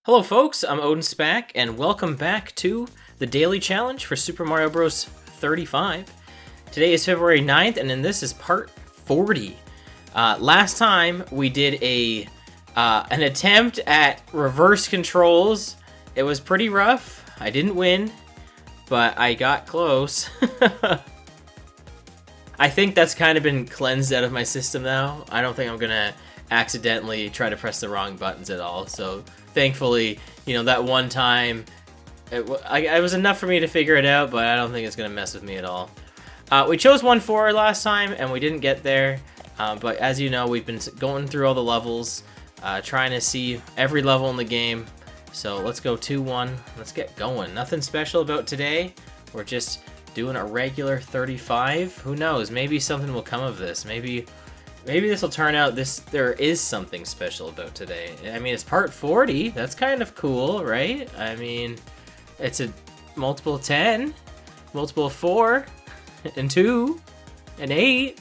Hello folks, I'm OdinSpack, and welcome back to the Daily Challenge for Super Mario Bros. 35. Today is February 9th, and then this is part 40. Last time we did an attempt at reverse controls. It was pretty rough. I didn't win, but I got close. I think that's kind of been cleansed out of my system now. I don't think I'm gonna accidentally try to press the wrong buttons at all, so thankfully, you know, that one time, it was enough for me to figure it out, but I don't think it's going to mess with me at all. We chose 1-4 last time, and we didn't get there, but as you know, we've been going through all the levels, trying to see every level in the game. So let's go 2-1. Let's get going. Nothing special about today. We're just doing a regular 35. Who knows? Maybe something will come of this. Maybe this will turn out there is something special about today. I mean, it's part 40. That's kind of cool, right? I mean, it's a multiple of 10, multiple of 4, and 2, and 8,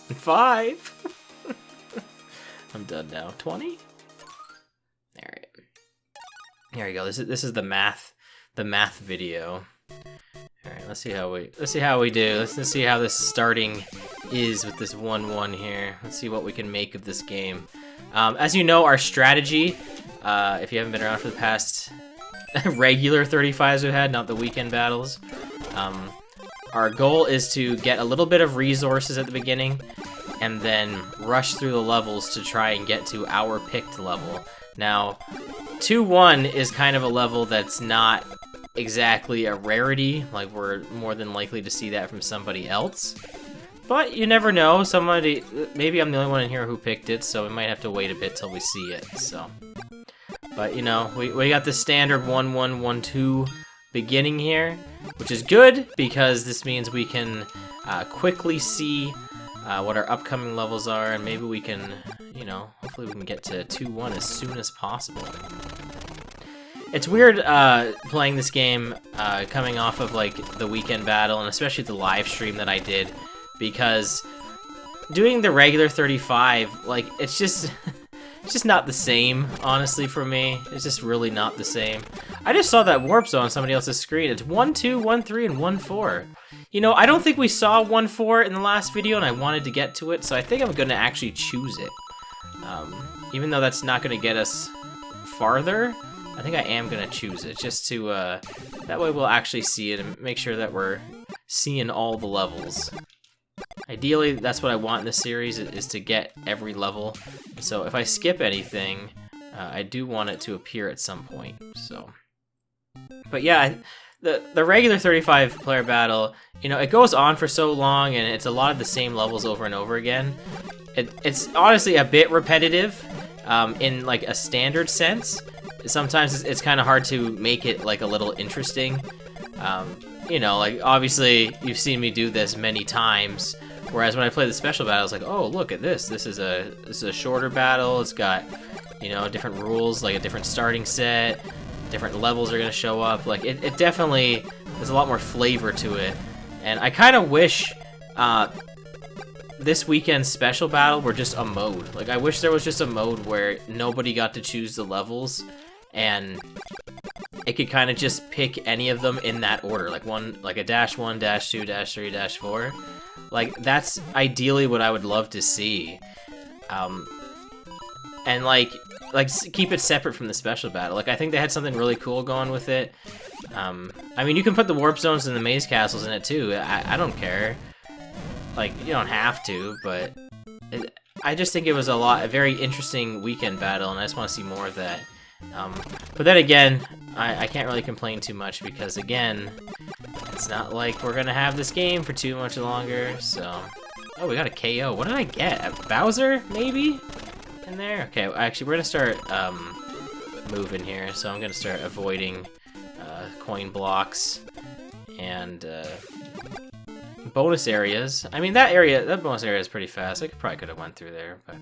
and 5. I'm done now. 20? Alright. Here we go. This is the math video. Alright, let's see how we do. Let's see how this starting is with this 1-1 here. Let's see what we can make of this game. As you know, our strategy, if you haven't been around for the past regular 35s we've had, not the weekend battles, our goal is to get a little bit of resources at the beginning and then rush through the levels to try and get to our picked level. Now, 2-1 is kind of a level that's not exactly a rarity. Like, we're more than likely to see that from somebody else. But you never know, maybe I'm the only one in here who picked it, so we might have to wait a bit till we see it, so. But, you know, we got the standard 1-1, 1-2 beginning here, which is good, because this means we can quickly see what our upcoming levels are, and maybe we can, you know, hopefully we can get to 2-1 as soon as possible. It's weird playing this game coming off of, like, the weekend battle, and especially the live stream that I did, because doing the regular 35, like, it's just not the same, honestly, for me. It's just really not the same. I just saw that warp zone on somebody else's screen. It's 1-2, 1-3, and 1-4. You know, I don't think we saw 1-4 in the last video, and I wanted to get to it, so I think I'm gonna actually choose it. Even though that's not gonna get us farther, I think I am gonna choose it, just to, that way we'll actually see it and make sure that we're seeing all the levels. Ideally, that's what I want in this series, is to get every level. So if I skip anything, I do want it to appear at some point, so. But yeah, the regular 35 player battle, you know, it goes on for so long, and it's a lot of the same levels over and over again. It's honestly a bit repetitive, in like a standard sense. Sometimes it's kind of hard to make it like a little interesting. You know, like, obviously you've seen me do this many times, whereas when I play the special battle, it's like, oh, look at this. This is a shorter battle. It's got, you know, different rules, like a different starting set. Different levels are gonna show up. Like, it definitely, there's a lot more flavor to it. And I kind of wish this weekend's special battle were just a mode. Like, I wish there was just a mode where nobody got to choose the levels, and it could kind of just pick any of them in that order, like a -1, -2, -3, -4. Like, that's ideally what I would love to see. And like keep it separate from the special battle. Like, I think they had something really cool going with it. I mean, you can put the warp zones and the maze castles in it too. I don't care. Like, you don't have to, but I just think it was a very interesting weekend battle, and I just want to see more of that. But then again, I can't really complain too much, because again, it's not like we're gonna have this game for too much longer, so. Oh, we got a KO. What did I get? A Bowser, maybe? In there? Okay, actually, we're gonna start moving here, so I'm gonna start avoiding coin blocks and bonus areas. I mean, that bonus area is pretty fast. I probably could have went through there, but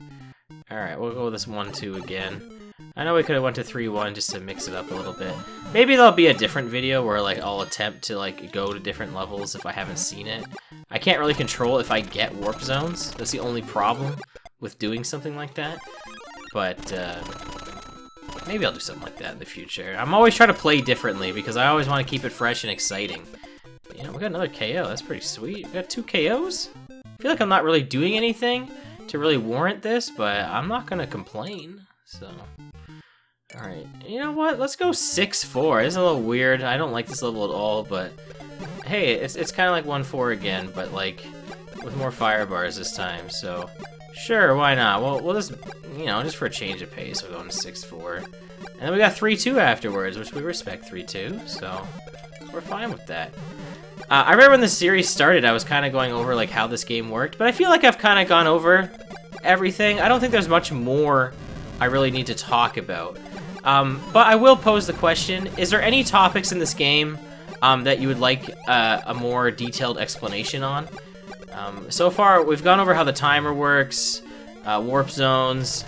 alright, we'll go with this 1-2 again. I know we could have went to 3-1 just to mix it up a little bit. Maybe there'll be a different video where, like, I'll attempt to, like, go to different levels if I haven't seen it. I can't really control if I get warp zones. That's the only problem with doing something like that. But Maybe I'll do something like that in the future. I'm always trying to play differently because I always want to keep it fresh and exciting. But, you know, we got another KO. That's pretty sweet. We got 2 KOs? I feel like I'm not really doing anything to really warrant this, but I'm not going to complain. So, alright. You know what? Let's go 6-4. It's a little weird. I don't like this level at all, but hey, it's kind of like 1-4 again, but like with more fire bars this time, so sure, why not? Well, we'll just, you know, just for a change of pace, we're going to 6-4. And then we got 3-2 afterwards, which we respect 3-2, so we're fine with that. I remember when the series started, I was kind of going over like how this game worked, but I feel like I've kind of gone over everything. I don't think there's much more I really need to talk about. But I will pose the question, is there any topics in this game that you would like a more detailed explanation on? So far, we've gone over how the timer works, warp zones.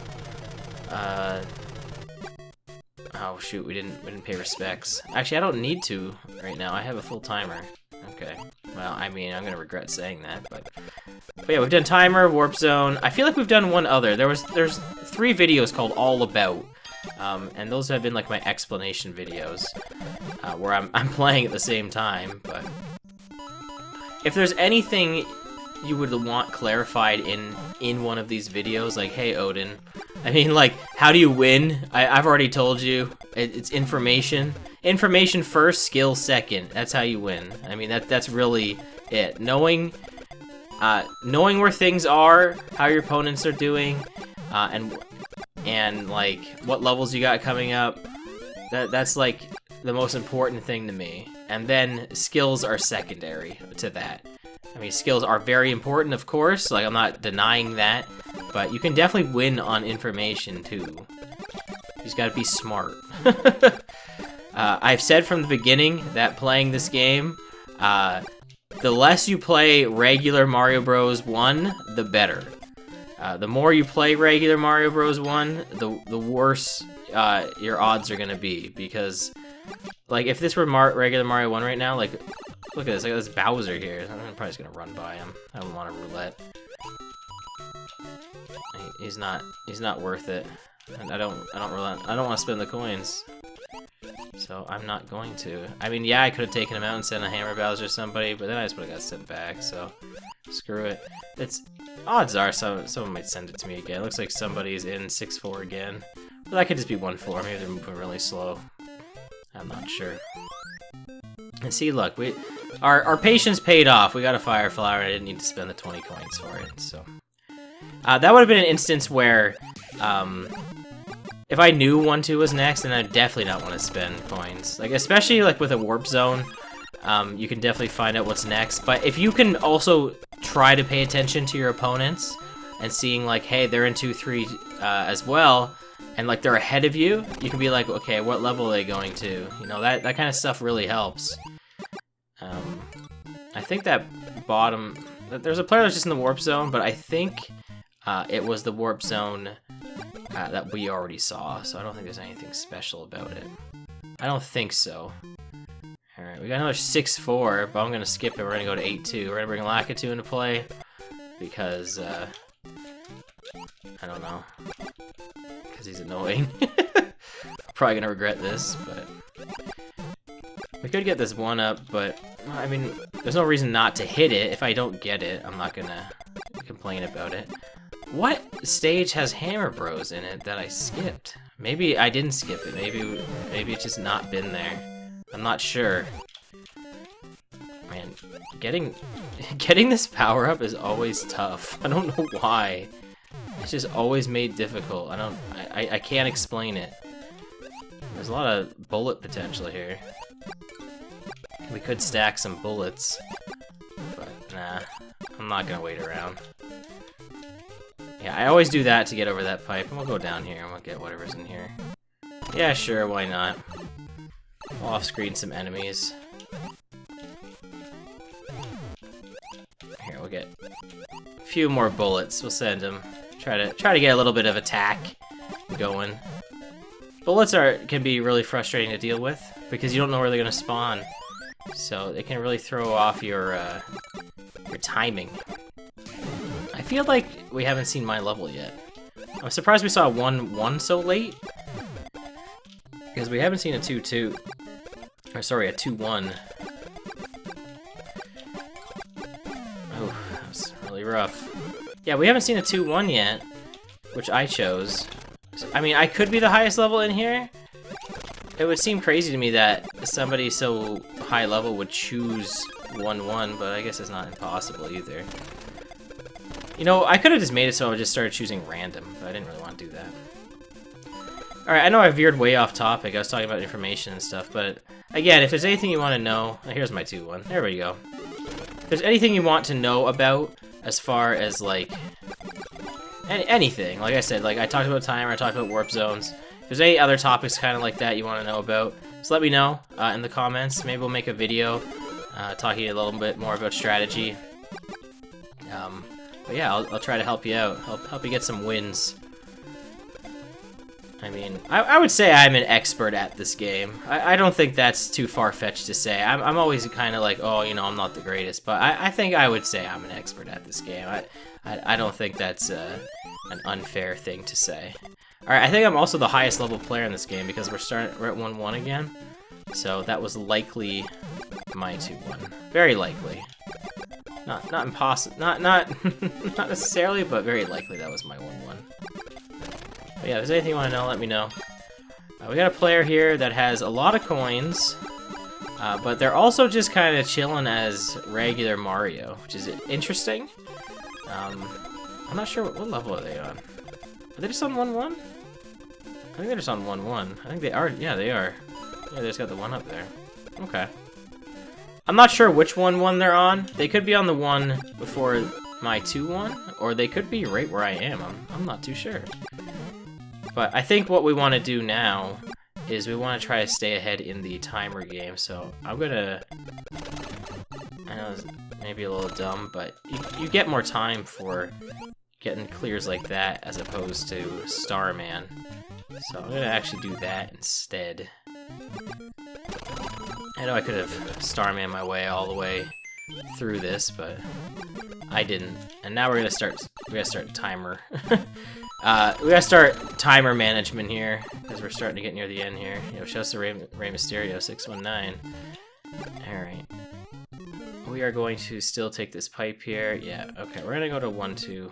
Oh shoot, we didn't pay respects. Actually, I don't need to right now. I have a full timer. Okay. Well, I mean, I'm gonna regret saying that, but yeah, we've done timer, warp zone. I feel like we've done one other. There's 3 videos called All About, and those have been like my explanation videos, where I'm playing at the same time. But if there's anything you would want clarified in one of these videos, like, hey Odin, I mean, like, how do you win? I've already told you, it's information. Information first, skill second. That's how you win. I mean, that's really it. Knowing where things are, how your opponents are doing, and like what levels you got coming up. That's like the most important thing to me. And then skills are secondary to that. I mean, skills are very important, of course, like, I'm not denying that, but you can definitely win on information, too. You just gotta be smart. I've said from the beginning that playing this game, the less you play regular Mario Bros. 1, the better. The more you play regular Mario Bros. 1, the worse your odds are gonna be, because, like, if this were regular Mario 1 right now, like, look at this, I got this Bowser here. I'm probably just gonna run by him. I don't want a roulette. He's not worth it. I don't want to spend the coins. So I'm not going to. I mean, yeah, I could have taken him out and sent a Hammer Bowser or somebody, but then I just would have got sent back, so screw it. Odds are someone might send it to me again. It looks like somebody's in 6-4 again. But that could just be 1-4. Maybe they're moving really slow. I'm not sure. And see, look, our patience paid off. We got a Fire Flower, and I didn't need to spend the 20 coins for it, so. That would have been an instance where, if I knew 1-2 was next, then I'd definitely not want to spend coins. Like, especially, like, with a Warp Zone, you can definitely find out what's next. But if you can also try to pay attention to your opponents, and seeing, like, hey, they're in 2-3 as well, and, like, they're ahead of you, you can be like, okay, what level are they going to? You know, that kind of stuff really helps. I think that bottom... There's a player that's just in the Warp Zone, but I think it was the Warp Zone that we already saw, so I don't think there's anything special about it. I don't think so. Alright, we got another 6-4, but I'm going to skip it. We're going to go to 8-2. We're going to bring Lakitu into play, because, I don't know. Because he's annoying. Probably going to regret this, but... We could get this 1-up, but, I mean, there's no reason not to hit it. If I don't get it, I'm not gonna complain about it. What stage has Hammer Bros in it that I skipped? Maybe I didn't skip it. Maybe it's just not been there. I'm not sure. Man, getting this power-up is always tough. I don't know why. It's just always made difficult. I can't explain it. There's a lot of bullet potential here. We could stack some bullets, but nah, I'm not gonna wait around. Yeah, I always do that to get over that pipe, and we'll go down here and we'll get whatever's in here. Yeah, sure, why not? We'll off-screen some enemies. Here, we'll get a few more bullets. We'll send them. Try to get a little bit of attack going. Bullets can be really frustrating to deal with because you don't know where they're gonna spawn, so it can really throw off your timing. I feel like we haven't seen my level yet. I'm surprised we saw 1-1 so late. Because we haven't seen a 2-2. Or sorry, a 2-1. Oh, that was really rough. Yeah, we haven't seen a 2-1 yet, which I chose. So, I mean, I could be the highest level in here. It would seem crazy to me that somebody so high level would choose 1-1, but I guess it's not impossible either. You know, I could have just made it so I just started choosing random, but I didn't really want to do that. Alright, I know I veered way off topic. I was talking about information and stuff, but again, if there's anything you want to know... Here's my 2-1. There we go. If there's anything you want to know about as far as, like... anything. Like I said, like I talked about timer, I talked about warp zones. If there's any other topics kind of like that you want to know about, just let me know in the comments. Maybe we'll make a video talking a little bit more about strategy. But yeah, I'll try to help you out. Help you get some wins. I mean, I would say I'm an expert at this game. I don't think that's too far-fetched to say. I'm always kind of like, oh, you know, I'm not the greatest. But I think I would say I'm an expert at this game. I don't think that's an unfair thing to say. Alright, I think I'm also the highest level player in this game because we're at 1-1 again. So that was likely my 2-1. Very likely. Not impossible. Not necessarily, but very likely that was my 1-1. But yeah, if there's anything you want to know, let me know. We got a player here that has a lot of coins, but they're also just kind of chilling as regular Mario, which is interesting. I'm not sure what level are they on. Are they just on 1-1? I think they're just on 1-1. I think they are. Yeah, they are. Yeah, they just got the one up there. Okay. I'm not sure which 1-1 they're on. They could be on the one before my 2-1, or they could be right where I am. I'm not too sure. But I think what we want to do now is we want to try to stay ahead in the timer game. So I'm gonna... I know it's maybe a little dumb, but you get more time for getting clears like that as opposed to Starman. So I'm gonna actually do that instead. I know I could have Starman my way all the way through this, but I didn't. And now we're gonna start timer. We gotta start timer management here because we're starting to get near the end here. You know, show us the Rey Mysterio 619. All right. We are going to still take this pipe here. Yeah. Okay. We're gonna go to 1-2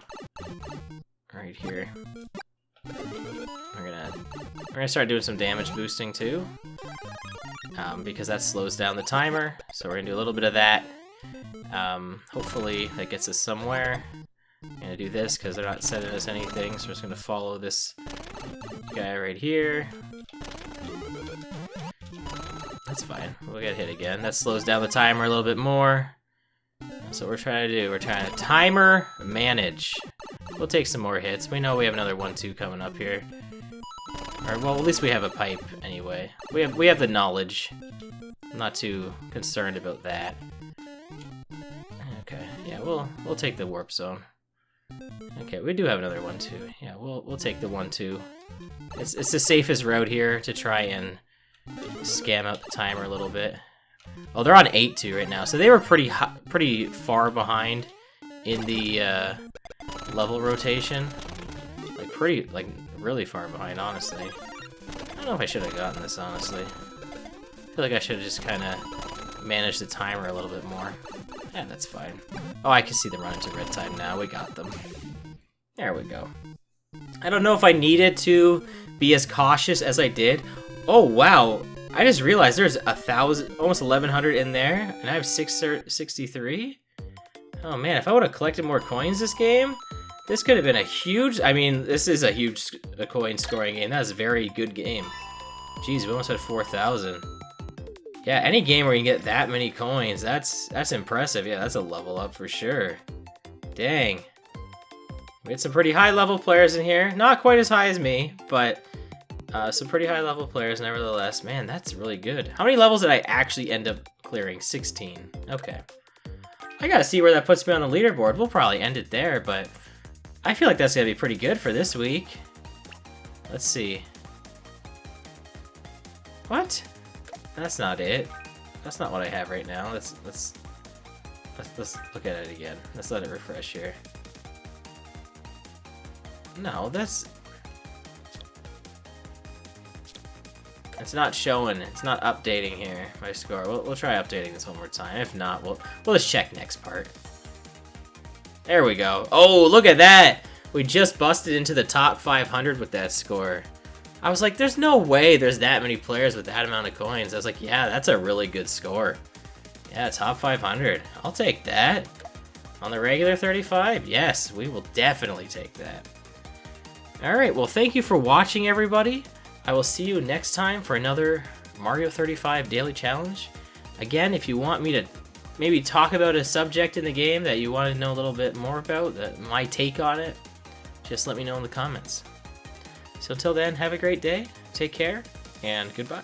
right here. We're gonna start doing some damage boosting too, because that slows down the timer. So we're gonna do a little bit of that. Hopefully that gets us somewhere. I'm gonna do this because they're not sending us anything, so we're just gonna follow this guy right here. That's fine. We'll get hit again. That slows down the timer a little bit more. That's what we're trying to do. We're trying to timer manage. We'll take some more hits. We know we have another 1-2 coming up here. Or, well, at least we have a pipe anyway. We have the knowledge. I'm not too concerned about that. Okay, yeah, we'll take the warp zone. Okay, we do have another 1-2. Yeah, we'll take the 1-2. It's the safest route here to try and scam out the timer a little bit. Oh, they're on 8-2 right now, so they were pretty far behind in the level rotation. Like really far behind, honestly. I don't know if I should have gotten this, honestly. I feel like I should have just kind of managed the timer a little bit more. Yeah, that's fine. Oh, I can see them run into red time now. We got them. There we go. I don't know if I needed to be as cautious as I did. Oh, wow. I just realized there's 1,000, almost 1,100 in there, and I have 663? Oh, man, if I would have collected more coins this game, this could have been a huge... I mean, this is a huge coin scoring game. That's a very good game. Jeez, we almost had 4,000. Yeah, any game where you can get that many coins, that's impressive. Yeah, that's a level up for sure. Dang. We had some pretty high level players in here. Not quite as high as me, but some pretty high level players nevertheless. Man, that's really good. How many levels did I actually end up clearing? 16. Okay. I gotta see where that puts me on the leaderboard. We'll probably end it there, but I feel like that's gonna be pretty good for this week. Let's see. What? That's not it. That's not what I have right now. Let's look at it again. Let's let it refresh here. It's not showing. It's not updating here, my score. We'll try updating this one more time. If not, we'll just check next part. There we go. Oh, look at that! We just busted into the top 500 with that score. I was like, there's no way there's that many players with that amount of coins. I was like, yeah, that's a really good score. Yeah, top 500. I'll take that. On the regular 35? Yes, we will definitely take that. Alright, well, thank you for watching, everybody. I will see you next time for another Mario 35 Daily Challenge. Again, if you want me to maybe talk about a subject in the game that you want to know a little bit more about, my take on it, just let me know in the comments. So until then, have a great day, take care, and goodbye.